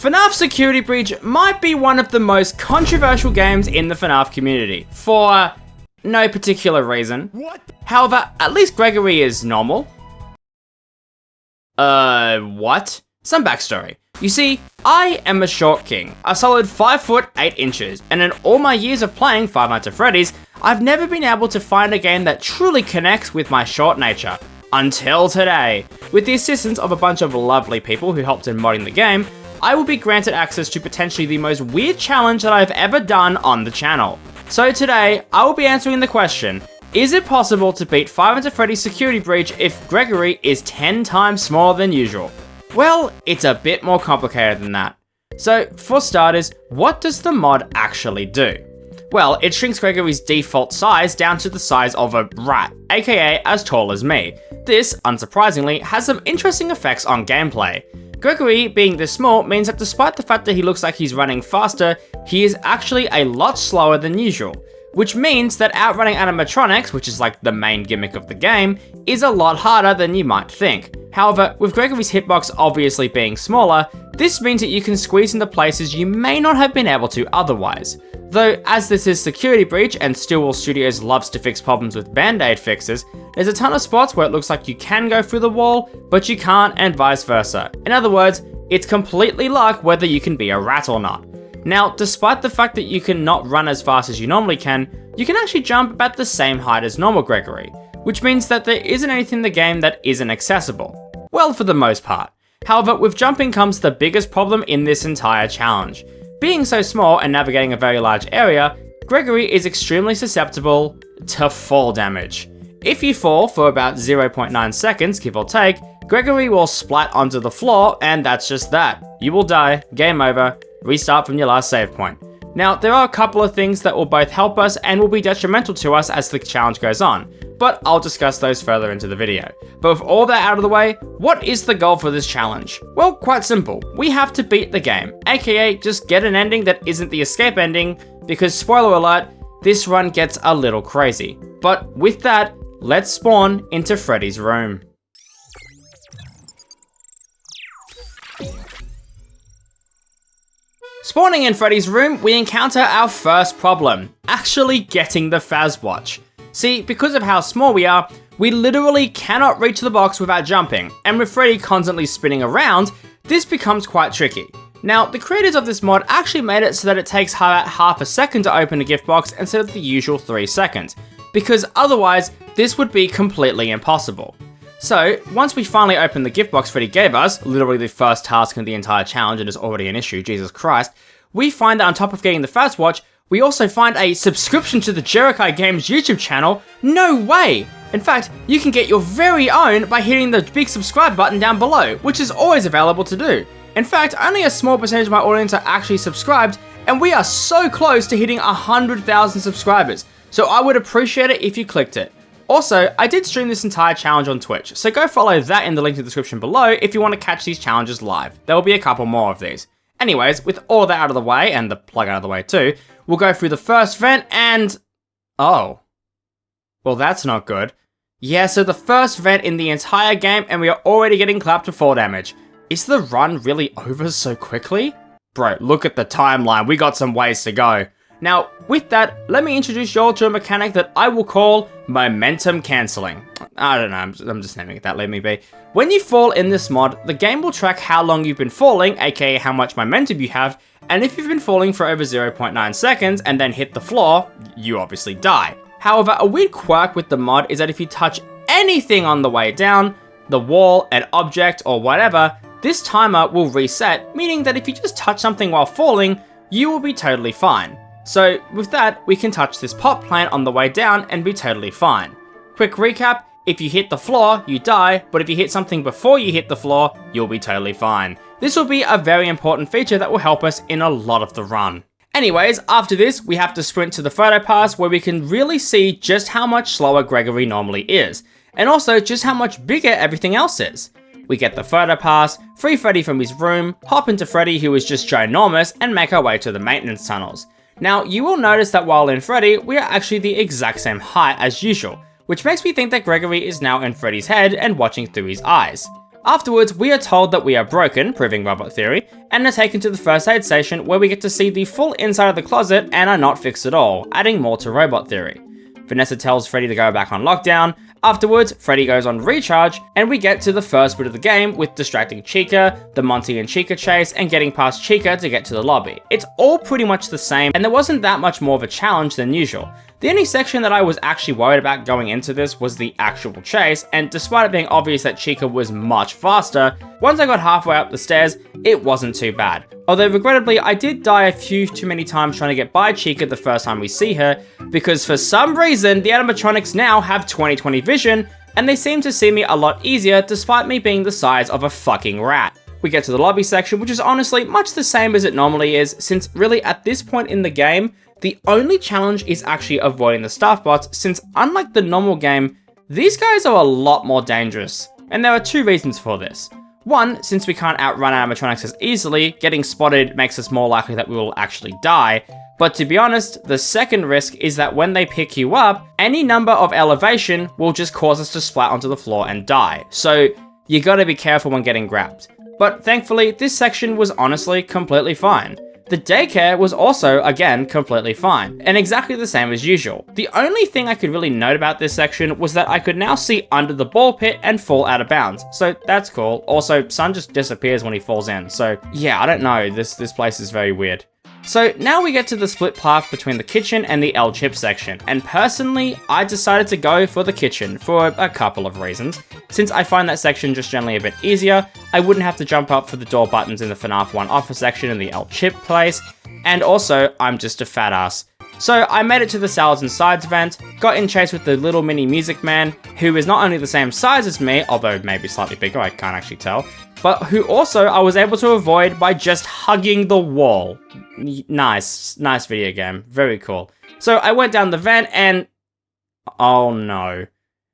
FNAF Security Breach might be one of the most controversial games in the FNAF community, for no particular reason. What? However, at least Gregory is normal. What? Some backstory. You see, I am a short king, a solid 5 foot 8 inches, and in all my years of playing Five Nights at Freddy's, I've never been able to find a game that truly connects with my short nature. Until today. With the assistance of a bunch of lovely people who helped in modding the game, I will be granted access to potentially the most weird challenge that I've ever done on the channel. So today, I will be answering the question, is it possible to beat Five Nights at Freddy's Security Breach if Gregory is 10 times smaller than usual? Well, it's a bit more complicated than that. So, for starters, what does the mod actually do? Well, it shrinks Gregory's default size down to the size of a rat, aka as tall as me. This, unsurprisingly, has some interesting effects on gameplay. Gregory being this small means that despite the fact that he looks like he's running faster, he is actually a lot slower than usual. Which means that outrunning animatronics, which is like the main gimmick of the game, is a lot harder than you might think. However, with Gregory's hitbox obviously being smaller, this means that you can squeeze into places you may not have been able to otherwise. Though, as this is Security Breach and Stillwell Studios loves to fix problems with band-aid fixes, there's a ton of spots where it looks like you can go through the wall, but you can't, and vice versa. In other words, it's completely luck whether you can be a rat or not. Now, despite the fact that you can not run as fast as you normally can, you can actually jump about the same height as normal Gregory, which means that there isn't anything in the game that isn't accessible. Well, for the most part. However, with jumping comes the biggest problem in this entire challenge. Being so small and navigating a very large area, Gregory is extremely susceptible to fall damage. If you fall for about 0.9 seconds, give or take, Gregory will splat onto the floor, and that's just that. You will die, game over, restart from your last save point. Now, there are a couple of things that will both help us and will be detrimental to us as the challenge goes on, but I'll discuss those further into the video. But with all that out of the way, what is the goal for this challenge? Well, quite simple. We have to beat the game, aka just get an ending that isn't the escape ending, because spoiler alert, this run gets a little crazy. But with that, let's spawn into Freddy's room. Spawning in Freddy's room, we encounter our first problem, actually getting the Fazwatch. See, because of how small we are, we literally cannot reach the box without jumping, and with Freddy constantly spinning around, this becomes quite tricky. Now, the creators of this mod actually made it so that it takes about half a second to open a gift box instead of the usual 3 seconds, because otherwise, this would be completely impossible. So, once we finally open the gift box Freddy gave us, literally the first task in the entire challenge and is already an issue, Jesus Christ, we find that on top of getting the Fazwatch, we also find a subscription to the jerakaigamez YouTube channel. No way! In fact, you can get your very own by hitting the big subscribe button down below, which is always available to do. In fact, only a small percentage of my audience are actually subscribed, and we are so close to hitting 100,000 subscribers, so I would appreciate it if you clicked it. Also, I did stream this entire challenge on Twitch, so go follow that in the link in the description below if you want to catch these challenges live. There will be a couple more of these. Anyways, with all that out of the way, and the plug out of the way too, we'll go through the first vent and... oh. Well, that's not good. Yeah, so the first vent in the entire game, and we are already getting clapped for fall damage. Is the run really over so quickly? Bro, look at the timeline, we got some ways to go. Now, with that, let me introduce you all to a mechanic that I will call momentum cancelling. I don't know, I'm just naming it that, let me be. When you fall in this mod, the game will track how long you've been falling, aka how much momentum you have, and if you've been falling for over 0.9 seconds and then hit the floor, you obviously die. However, a weird quirk with the mod is that if you touch anything on the way down, the wall, an object, or whatever, this timer will reset, meaning that if you just touch something while falling, you will be totally fine. So with that, we can touch this pot plant on the way down and be totally fine. Quick recap, if you hit the floor, you die, but if you hit something before you hit the floor, you'll be totally fine. This will be a very important feature that will help us in a lot of the run. Anyways, after this, we have to sprint to the photo pass where we can really see just how much slower Gregory normally is, and also just how much bigger everything else is. We get the photo pass, free Freddy from his room, hop into Freddy who is just ginormous, and make our way to the maintenance tunnels. Now, you will notice that while in Freddy, we are actually the exact same height as usual, which makes me think that Gregory is now in Freddy's head and watching through his eyes. Afterwards, we are told that we are broken, proving robot theory, and are taken to the first aid station where we get to see the full inside of the closet and are not fixed at all, adding more to robot theory. Vanessa tells Freddy to go back on lockdown. Afterwards, Freddy goes on recharge, and we get to the first bit of the game with distracting Chica, the Monty and Chica chase, and getting past Chica to get to the lobby. It's all pretty much the same, and there wasn't that much more of a challenge than usual. The only section that I was actually worried about going into this was the actual chase, and despite it being obvious that Chica was much faster, once I got halfway up the stairs, it wasn't too bad. Although regrettably, I did die a few too many times trying to get by Chica the first time we see her, because for some reason, the animatronics now have 20/20 vision, and they seem to see me a lot easier despite me being the size of a fucking rat. We get to the lobby section, which is honestly much the same as it normally is, since really at this point in the game, the only challenge is actually avoiding the staff bots, since unlike the normal game, these guys are a lot more dangerous. And there are two reasons for this. One, since we can't outrun animatronics as easily, getting spotted makes us more likely that we will actually die. But to be honest, the second risk is that when they pick you up, any number of elevation will just cause us to splat onto the floor and die. So you gotta be careful when getting grabbed. But thankfully, this section was honestly completely fine. The daycare was also, again, completely fine, and exactly the same as usual. The only thing I could really note about this section was that I could now see under the ball pit and fall out of bounds, so that's cool. Also, Sun just disappears when he falls in, so yeah, I don't know, this place is very weird. So now we get to the split path between the kitchen and the L-chip section, and personally, I decided to go for the kitchen for a couple of reasons. Since I find that section just generally a bit easier, I wouldn't have to jump up for the door buttons in the FNAF 1 office section in the L-chip place, and also, I'm just a fat ass. So I made it to the salads and sides vent, got in chase with the little mini music man, who is not only the same size as me, although maybe slightly bigger, I can't actually tell, but who also I was able to avoid by just hugging the wall. Nice video game, very cool. So I went down the vent and, oh no.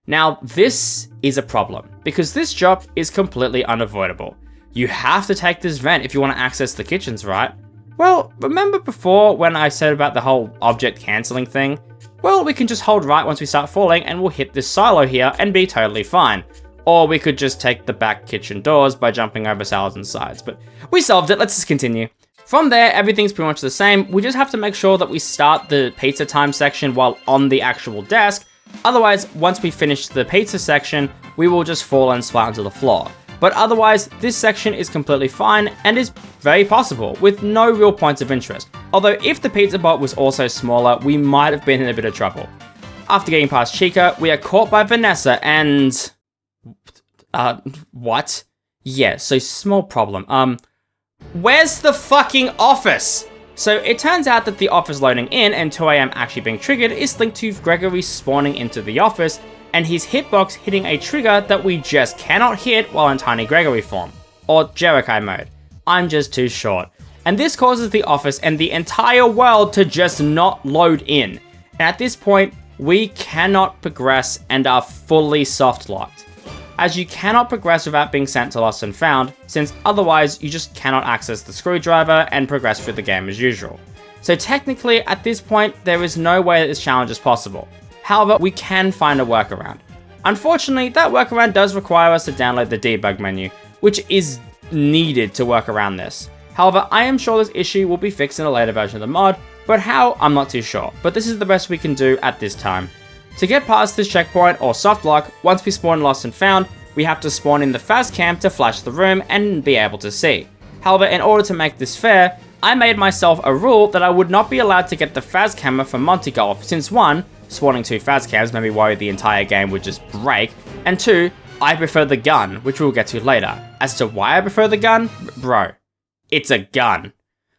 Now this is a problem, because this jump is completely unavoidable. You have to take this vent if you want to access the kitchens, right? Well, remember before when I said about the whole object cancelling thing? Well, we can just hold right once we start falling and we'll hit this silo here and be totally fine. Or we could just take the back kitchen doors by jumping over salads and sides, but we solved it, let's just continue. From there, everything's pretty much the same. We just have to make sure that we start the pizza time section while on the actual desk. Otherwise, once we finish the pizza section, we will just fall and splat onto the floor. But otherwise, this section is completely fine and is very possible, with no real points of interest. Although if the pizza bot was also smaller, we might have been in a bit of trouble. After getting past Chica, we are caught by Vanessa and... what? Yeah, so small problem. Where's the fucking office? So it turns out that the office loading in and 2 AM actually being triggered is linked to Gregory spawning into the office and his hitbox hitting a trigger that we just cannot hit while in Tiny Gregory form, or Jerakai mode. I'm just too short. And this causes the office and the entire world to just not load in. And at this point, we cannot progress and are fully soft locked. As you cannot progress without being sent to Lost and Found, since otherwise you just cannot access the screwdriver and progress through the game as usual. So technically, at this point, there is no way that this challenge is possible. However, we can find a workaround. Unfortunately, that workaround does require us to download the debug menu, which is needed to work around this. However, I am sure this issue will be fixed in a later version of the mod, but how, I'm not too sure, but this is the best we can do at this time. To get past this checkpoint or soft lock, once we spawn Lost and Found, we have to spawn in the Faz cam to flash the room and be able to see. However, in order to make this fair, I made myself a rule that I would not be allowed to get the Faz camera from Monty Golf, since 1, spawning 2 Faz cams made me worry the entire game would just break, and 2, I prefer the gun, which we'll get to later. As to why I prefer the gun? Bro, it's a gun.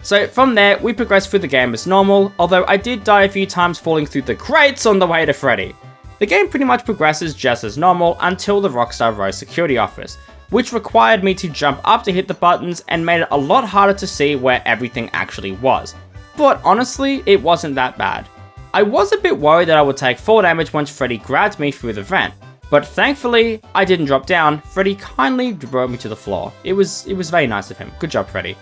So from there, we progressed through the game as normal, although I did die a few times falling through the crates on the way to Freddy. The game pretty much progresses just as normal until the Rockstar Rose security office, which required me to jump up to hit the buttons and made it a lot harder to see where everything actually was. But honestly, it wasn't that bad. I was a bit worried that I would take fall damage once Freddy grabbed me through the vent, but thankfully, I didn't drop down. Freddy kindly brought me to the floor. It was very nice of him. Good job, Freddy.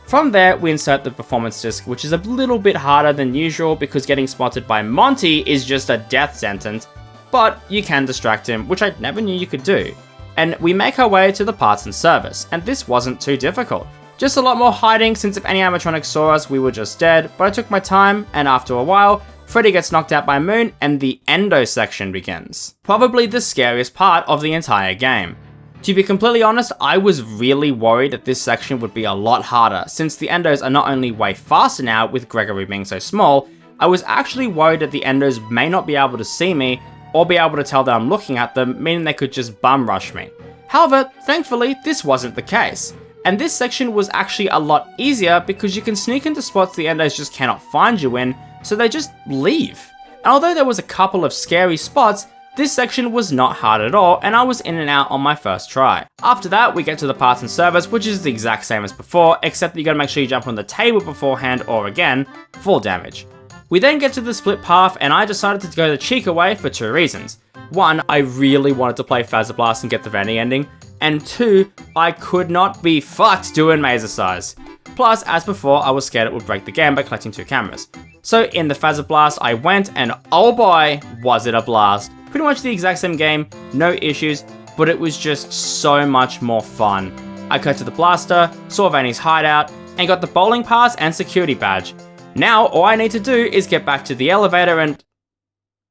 From there, we insert the performance disc, which is a little bit harder than usual because getting spotted by Monty is just a death sentence, but you can distract him, which I never knew you could do. and we make our way to the parts and service, and this wasn't too difficult. Just a lot more hiding, since if any animatronics saw us, we were just dead, but I took my time, and after a while, Freddy gets knocked out by Moon, and the endo section begins. Probably the scariest part of the entire game. To be completely honest, I was really worried that this section would be a lot harder, since the endos are not only way faster now with Gregory being so small, I was actually worried that the endos may not be able to see me, or be able to tell that I'm looking at them, meaning they could just bum rush me. However, thankfully, this wasn't the case. And this section was actually a lot easier because you can sneak into spots the endos just cannot find you in, so they just leave. And although there was a couple of scary spots, this section was not hard at all, and I was in and out on my first try. After that, we get to the parts and service, which is the exact same as before, except that you gotta make sure you jump on the table beforehand, or again, fall damage. We then get to the split path, and I decided to go the Chica way for 2 reasons. 1, I really wanted to play Phasmoblast and get the Vanny ending, and 2, I could not be fucked doing Mazer size. Plus, as before, I was scared it would break the game by collecting 2 cameras. So in the Phasmoblast, I went, and oh boy, was it a blast. Pretty much the exact same game, no issues, but it was just so much more fun. I cut to the blaster, saw Vanny's hideout, and got the bowling pass and security badge. Now, all I need to do is get back to the elevator and...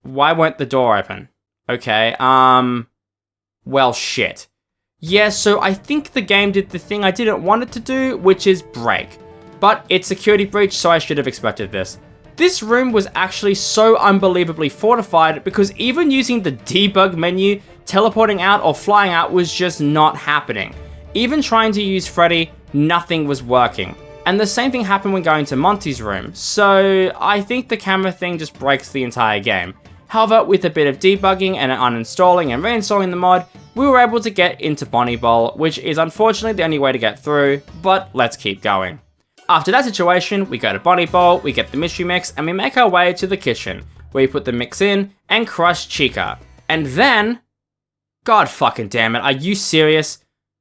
Why won't the door open? Okay, well, shit. Yeah, so I think the game did the thing I didn't want it to do, which is break. But it's Security Breach, so I should have expected this. This room was actually so unbelievably fortified because even using the debug menu, teleporting out or flying out was just not happening. Even trying to use Freddy, nothing was working. And the same thing happened when going to Monty's room, so I think the camera thing just breaks the entire game. However, with a bit of debugging and uninstalling and reinstalling the mod, we were able to get into Bonnie Bowl, which is unfortunately the only way to get through, but let's keep going. After that situation, we go to Bonnie Bowl, we get the mystery mix, and we make our way to the kitchen, where we put the mix in and crush Chica. And then... God fucking damn it, are you serious?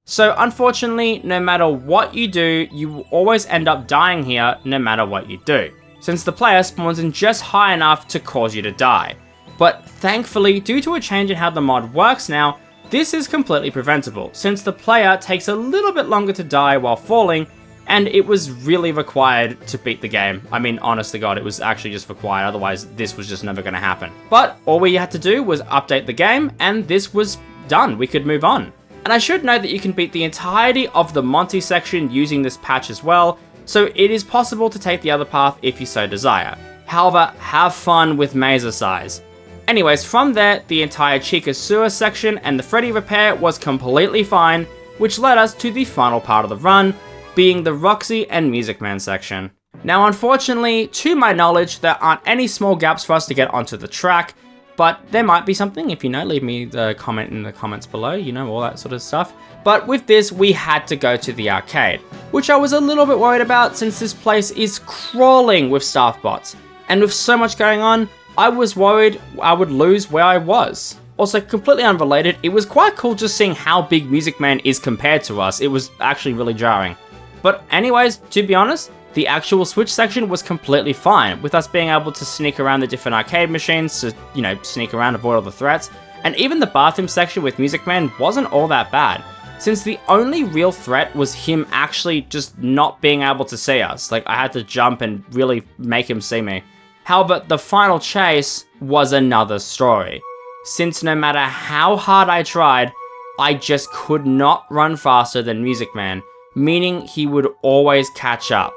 So unfortunately, no matter what you do, you will always end up dying here no matter what you do, since the player spawns in just high enough to cause you to die. But thankfully, due to a change in how the mod works now, this is completely preventable, since the player takes a little bit longer to die while falling, and it was really required to beat the game. I mean, honest to God, it was actually just required, otherwise this was just never going to happen. But all we had to do was update the game, and this was done. We could move on. And I should note that you can beat the entirety of the Monty section using this patch as well, so it is possible to take the other path if you so desire. However, have fun with Mazer size. Anyways, from there, the entire Chica sewer section and the Freddy repair was completely fine, which led us to the final part of the run, being the Roxy and Music Man section. Now unfortunately, to my knowledge, there aren't any small gaps for us to get onto the track, but there might be something. If you know, leave me the comment in the comments below, you know, all that sort of stuff. But with this, we had to go to the arcade, which I was a little bit worried about since this place is crawling with staff bots. And with so much going on, I was worried I would lose where I was. Also, completely unrelated, it was quite cool just seeing how big Music Man is compared to us. It was actually really jarring. But anyways, to be honest, the actual Switch section was completely fine, with us being able to sneak around the different arcade machines to, you know, sneak around, avoid all the threats. And even the bathroom section with Music Man wasn't all that bad, since the only real threat was him actually just not being able to see us. Like, I had to jump and really make him see me. However, the final chase was another story, since no matter how hard I tried, I just could not run faster than Music Man, meaning he would always catch up.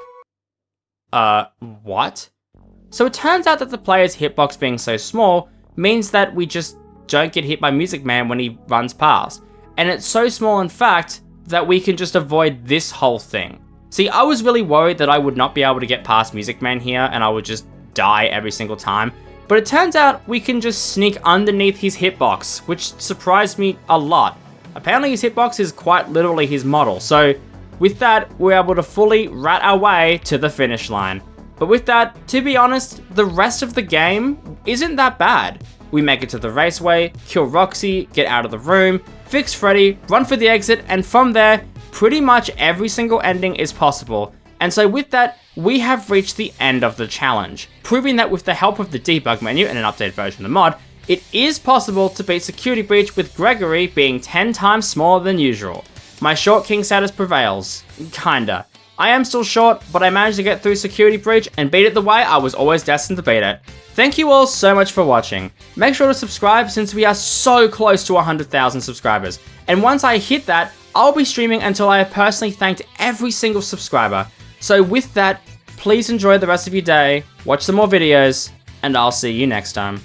What? So it turns out that the player's hitbox being so small means that we just don't get hit by Music Man when he runs past. And it's so small in fact that we can just avoid this whole thing. See, I was really worried that I would not be able to get past Music Man here and I would just die every single time. But it turns out we can just sneak underneath his hitbox, which surprised me a lot. Apparently his hitbox is quite literally his model, so with that, we're able to fully rat our way to the finish line. But with that, to be honest, the rest of the game isn't that bad. We make it to the raceway, kill Roxy, get out of the room, fix Freddy, run for the exit, and from there, pretty much every single ending is possible. And so with that, we have reached the end of the challenge, proving that with the help of the debug menu and an updated version of the mod, it is possible to beat Security Breach with Gregory being 10 times smaller than usual. My short king status prevails. Kinda. I am still short, but I managed to get through Security Breach and beat it the way I was always destined to beat it. Thank you all so much for watching. Make sure to subscribe since we are so close to 100,000 subscribers. And once I hit that, I'll be streaming until I have personally thanked every single subscriber. So with that, please enjoy the rest of your day, watch some more videos, and I'll see you next time.